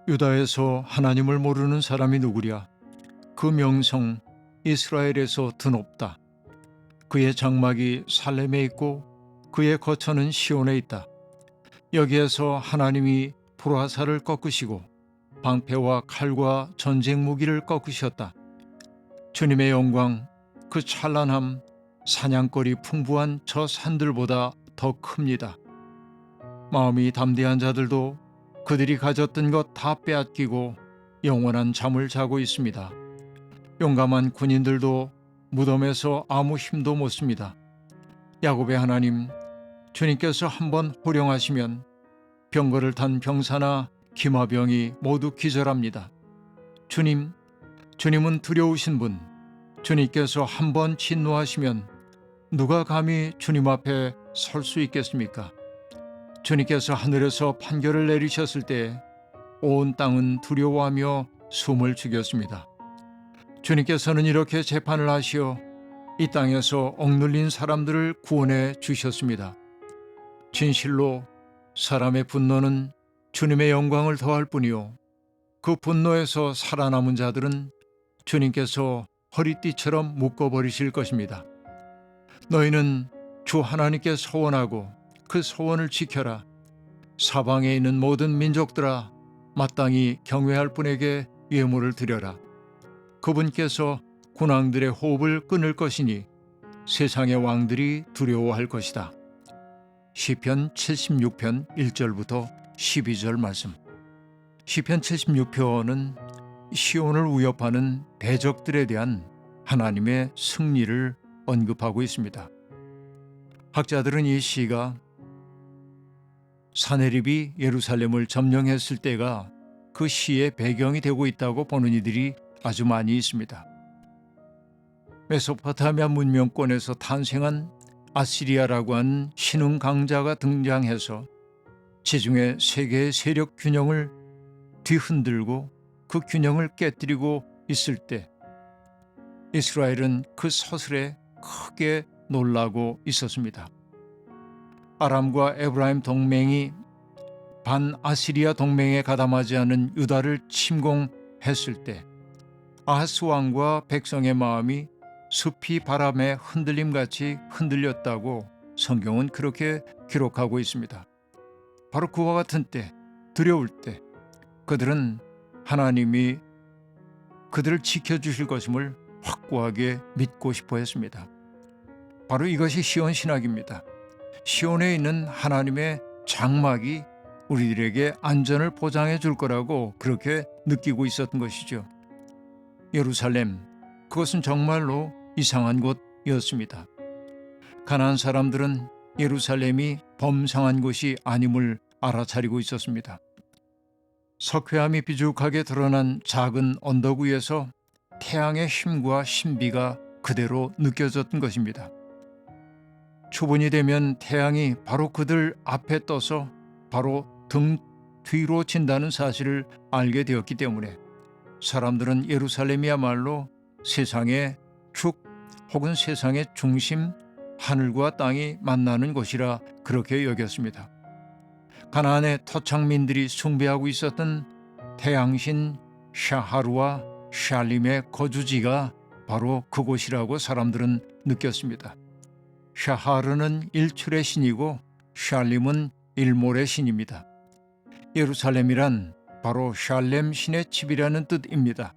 유다에서 하나님을 모르는 사람이 누구랴? 그 명성 이스라엘에서 드높다. 그의 장막이 살렘에 있고 그의 거처는 시온에 있다. 여기에서 하나님이 불화살을 꺾으시고 방패와 칼과 전쟁 무기를 꺾으셨다. 주님의 영광, 그 찬란함, 사냥거리 풍부한 저 산들보다 더 큽니다. 마음이 담대한 자들도 그들이 가졌던 것 다 빼앗기고 영원한 잠을 자고 있습니다. 용감한 군인들도 무덤에서 아무 힘도 못 씁니다. 야곱의 하나님, 주님께서 한번 호령하시면 병거를 탄 병사나 기마병이 모두 기절합니다. 주님은 두려우신 분, 주님께서 한번 진노하시면 누가 감히 주님 앞에 설 수 있겠습니까? 주님께서 하늘에서 판결을 내리셨을 때 온 땅은 두려워하며 숨을 죽였습니다. 주님께서는 이렇게 재판을 하시어 이 땅에서 억눌린 사람들을 구원해 주셨습니다. 진실로 사람의 분노는 주님의 영광을 더할 뿐이요, 그 분노에서 살아남은 자들은 주님께서 허리띠처럼 묶어버리실 것입니다. 너희는 주 하나님께 소원하고 그 소원을 지켜라. 사방에 있는 모든 민족들아, 마땅히 경외할 분에게 예물을 드려라. 그분께서 군왕들의 호흡을 끊을 것이니 세상의 왕들이 두려워할 것이다. 시편 76편 1절부터 12절 말씀. 시편 76편은 시온을 위협하는 대적들에 대한 하나님의 승리를 언급하고 있습니다. 학자들은 이 시가 사네립이 예루살렘을 점령했을 때가 그 시의 배경이 되고 있다고 보는 이들이 아주 많이 있습니다. 메소포타미아 문명권에서 탄생한 아시리아라고 하는 신흥 강자가 등장해서 지중해 세계의 세력 균형을 뒤흔들고 그 균형을 깨뜨리고 있을 때 이스라엘은 그 서슬에 크게 놀라고 있었습니다. 아람과 에브라임 동맹이 반아시리아 동맹에 가담하지 않은 유다를 침공했을 때 아하스 왕과 백성의 마음이 숲이 바람에 흔들림같이 흔들렸다고 성경은 그렇게 기록하고 있습니다. 바로 그와 같은 때, 두려울 때 그들은 하나님이 그들을 지켜주실 것임을 확고하게 믿고 싶어 했습니다. 바로 이것이 시온 신학입니다. 시온에 있는 하나님의 장막이 우리들에게 안전을 보장해 줄 거라고 그렇게 느끼고 있었던 것이죠. 예루살렘, 그것은 정말로 이상한 곳이었습니다. 가나안 사람들은 예루살렘이 범상한 곳이 아님을 알아차리고 있었습니다. 석회암이 비죽하게 드러난 작은 언덕 위에서 태양의 힘과 신비가 그대로 느껴졌던 것입니다. 초분이 되면 태양이 바로 그들 앞에 떠서 바로 등 뒤로 진다는 사실을 알게 되었기 때문에 사람들은 예루살렘이야말로 세상의 축 혹은 세상의 중심, 하늘과 땅이 만나는 곳이라 그렇게 여겼습니다. 가나안의 토착민들이 숭배하고 있었던 태양신 샤하루와 샬림의 거주지가 바로 그곳이라고 사람들은 느꼈습니다. 샤하르는 일출의 신이고 샬림은 일몰의 신입니다. 예루살렘이란 바로 샬렘 신의 집이라는 뜻입니다.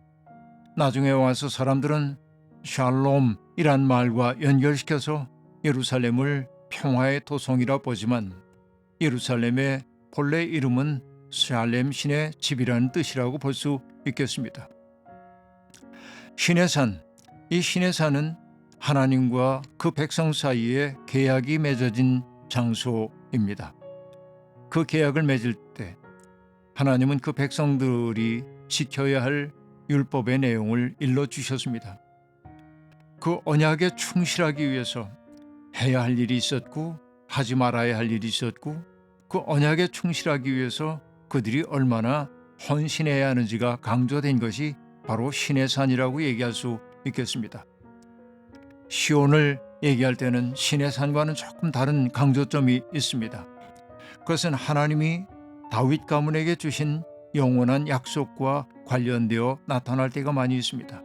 나중에 와서 사람들은 샬롬이란 말과 연결시켜서 예루살렘을 평화의 도성이라 보지만 예루살렘의 본래 이름은 샬렘 신의 집이라는 뜻이라고 볼 수 있겠습니다. 신의 산, 이 신의 산은 하나님과 그 백성 사이에 계약이 맺어진 장소입니다. 그 계약을 맺을 때 하나님은 그 백성들이 지켜야 할 율법의 내용을 일러주셨습니다. 그 언약에 충실하기 위해서 해야 할 일이 있었고 하지 말아야 할 일이 있었고 그 언약에 충실하기 위해서 그들이 얼마나 헌신해야 하는지가 강조된 것이 바로 신의 산이라고 얘기할 수 있겠습니다. 시온을 얘기할 때는 신의 산과는 조금 다른 강조점이 있습니다. 그것은 하나님이 다윗 가문에게 주신 영원한 약속과 관련되어 나타날 때가 많이 있습니다.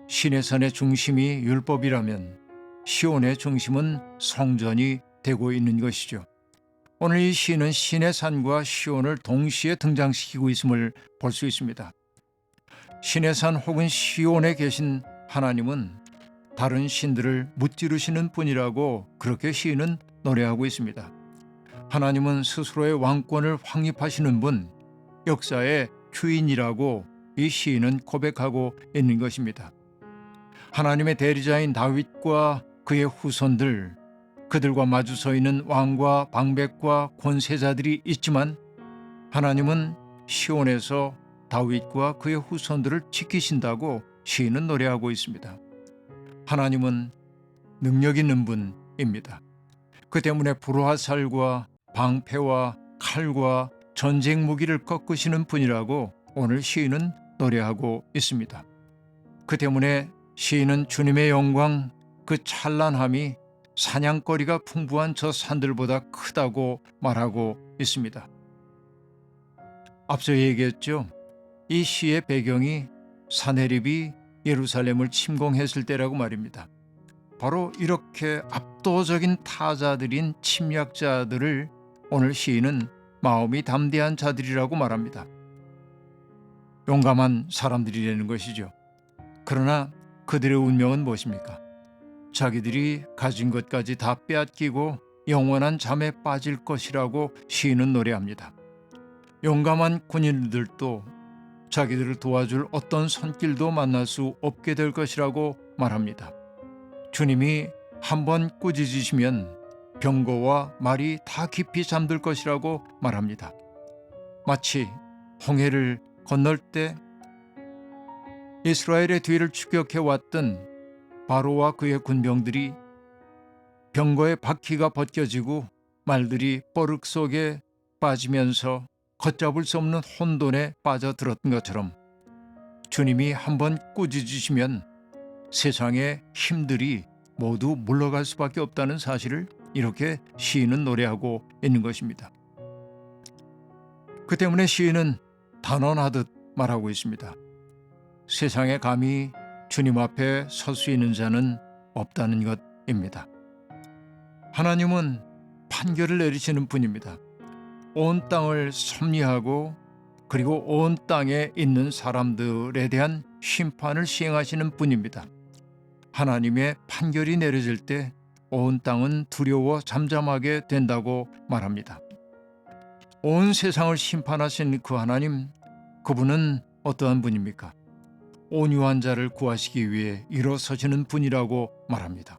시내산의 중심이 율법이라면 시온의 중심은 성전이 되고 있는 것이죠. 오늘 이 시는 시내산과 시온을 동시에 등장시키고 있음을 볼 수 있습니다. 시내산 혹은 시온에 계신 하나님은 다른 신들을 무찌르시는 분이라고 그렇게 시인은 노래하고 있습니다. 하나님은 스스로의 왕권을 확립하시는 분, 역사의 주인이라고 이 시인은 고백하고 있는 것입니다. 하나님의 대리자인 다윗과 그의 후손들, 그들과 마주 서 있는 왕과 방백과 권세자들이 있지만 하나님은 시온에서 다윗과 그의 후손들을 지키신다고 시인은 노래하고 있습니다. 하나님은 능력 있는 분입니다. 그 때문에 불화살과 방패와 칼과 전쟁 무기를 꺾으시는 분이라고 오늘 시인은 노래하고 있습니다. 그 때문에 시인은 주님의 영광, 그 찬란함이 사냥거리가 풍부한 저 산들보다 크다고 말하고 있습니다. 앞서 얘기했죠. 이 시의 배경이 사내립이 예루살렘을 침공했을 때라고 말입니다. 바로 이렇게 압도적인 타자들인 침략자들을 오늘 시인은 마음이 담대한 자들이라고 말합니다. 용감한 사람들이라는 것이죠. 그러나 그들의 운명은 무엇입니까? 자기들이 가진 것까지 다 빼앗기고 영원한 잠에 빠질 것이라고 시인은 노래합니다. 용감한 군인들도 자기들을 도와줄 어떤 손길도 만날 수 없게 될 것이라고 말합니다. 주님이 한번 꾸짖으시면 병거와 말이 다 깊이 잠들 것이라고 말합니다. 마치 홍해를 건널 때 이스라엘의 뒤를 추격해 왔던 바로와 그의 군병들이 병거의 바퀴가 벗겨지고 말들이 뻐륵 속에 빠지면서 걷잡을 수 없는 혼돈에 빠져들었던 것처럼 주님이 한번 꾸짖으시면 세상의 힘들이 모두 물러갈 수밖에 없다는 사실을 이렇게 시인은 노래하고 있는 것입니다. 그 때문에 시인은 단언하듯 말하고 있습니다. 세상에 감히 주님 앞에 설 수 있는 자는 없다는 것입니다. 하나님은 판결을 내리시는 분입니다. 온 땅을 섭리하고 그리고 온 땅에 있는 사람들에 대한 심판을 시행하시는 분입니다. 하나님의 판결이 내려질 때 온 땅은 두려워 잠잠하게 된다고 말합니다. 온 세상을 심판하신 그 하나님, 그분은 어떠한 분입니까? 온유한 자를 구하시기 위해 일어서시는 분이라고 말합니다.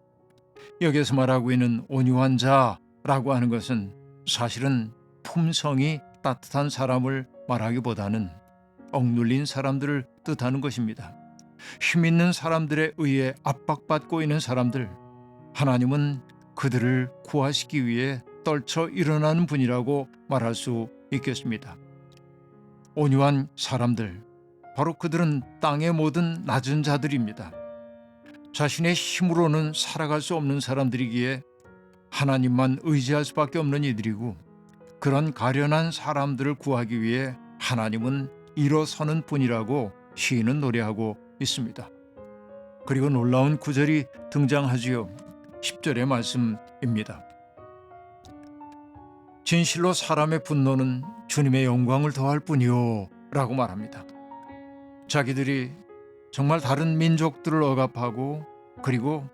여기서 말하고 있는 온유한 자라고 하는 것은 사실은 품성이 따뜻한 사람을 말하기보다는 억눌린 사람들을 뜻하는 것입니다. 힘 있는 사람들에 의해 압박받고 있는 사람들, 하나님은 그들을 구하시기 위해 떨쳐 일어나는 분이라고 말할 수 있겠습니다. 온유한 사람들, 바로 그들은 땅의 모든 낮은 자들입니다. 자신의 힘으로는 살아갈 수 없는 사람들이기에 하나님만 의지할 수밖에 없는 이들이고, 그런 가련한 사람들을 구하기 위해 하나님은 일어서는 분이라고 시인은 노래하고 있습니다. 그리고 놀라운 구절이 등장하지요. 10절의 말씀입니다. 진실로 사람의 분노는 주님의 영광을 더할 뿐이요 라고 말합니다. 자기들이 정말 다른 민족들을 억압하고 그리고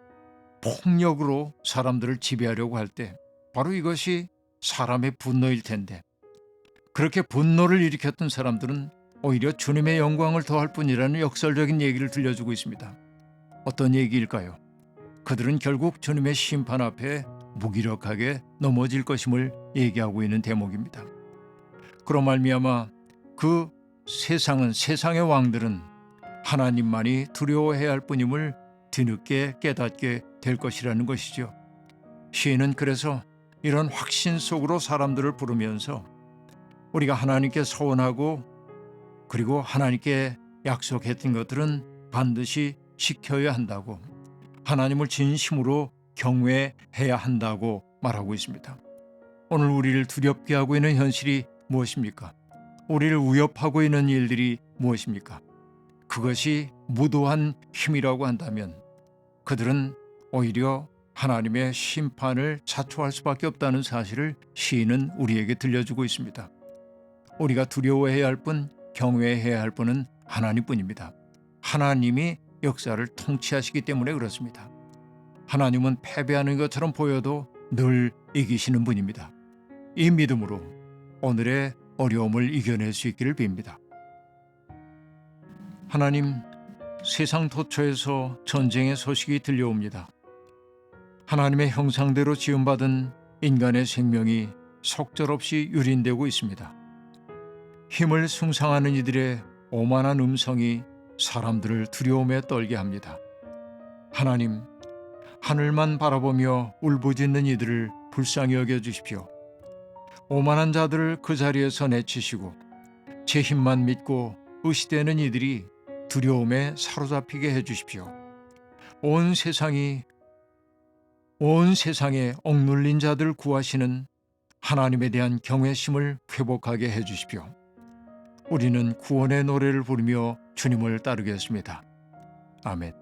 폭력으로 사람들을 지배하려고 할 때 바로 이것이 사람의 분노일 텐데, 그렇게 분노를 일으켰던 사람들은 오히려 주님의 영광을 더할 뿐이라는 역설적인 얘기를 들려주고 있습니다. 어떤 얘기일까요? 그들은 결국 주님의 심판 앞에 무기력하게 넘어질 것임을 얘기하고 있는 대목입니다. 그로 말미암아 그 세상의 왕들은 하나님만이 두려워해야 할 뿐임을 뒤늦게 깨닫게 될 것이라는 것이죠. 시인은 그래서 이런 확신 속으로 사람들을 부르면서 우리가 하나님께 서원하고 그리고 하나님께 약속했던 것들은 반드시 지켜야 한다고, 하나님을 진심으로 경외해야 한다고 말하고 있습니다. 오늘 우리를 두렵게 하고 있는 현실이 무엇입니까? 우리를 위협하고 있는 일들이 무엇입니까? 그것이 무도한 힘이라고 한다면 그들은 오히려 하나님의 심판을 자초할 수밖에 없다는 사실을 시인은 우리에게 들려주고 있습니다. 우리가 두려워해야 할 뿐, 경외해야 할 분은 하나님뿐입니다. 하나님이 역사를 통치하시기 때문에 그렇습니다. 하나님은 패배하는 것처럼 보여도 늘 이기시는 분입니다. 이 믿음으로 오늘의 어려움을 이겨낼 수 있기를 빕니다. 하나님, 세상 도처에서 전쟁의 소식이 들려옵니다. 하나님의 형상대로 지음받은 인간의 생명이 속절없이 유린되고 있습니다. 힘을 숭상하는 이들의 오만한 음성이 사람들을 두려움에 떨게 합니다. 하나님, 하늘만 바라보며 울부짖는 이들을 불쌍히 여겨주십시오. 오만한 자들을 그 자리에서 내치시고 제 힘만 믿고 의시되는 이들이 두려움에 사로잡히게 해주십시오. 온 세상에 억눌린 자들 구하시는 하나님에 대한 경외심을 회복하게 해주십시오. 우리는 구원의 노래를 부르며 주님을 따르겠습니다. 아멘.